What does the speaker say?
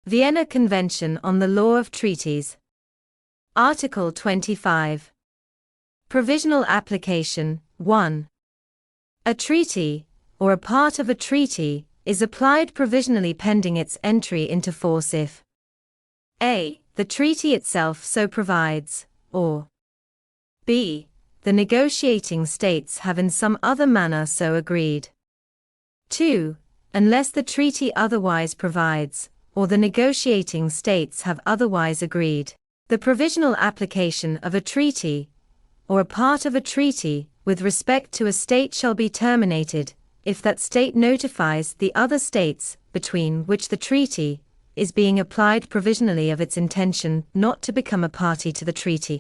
Vienna Convention on the Law of Treaties. Article 25. Provisional application. 1. A treaty, or a part of a treaty, is applied provisionally pending its entry into force if a. the treaty itself so provides, or b. the negotiating states have in some other manner so agreed. 2. Unless the treaty otherwise provides, or the negotiating states have otherwise agreed, the provisional application of a treaty, or a part of a treaty, with respect to a state shall be terminated, if that state notifies the other states, between which the treaty is being applied provisionally of its intention not to become a party to the treaty.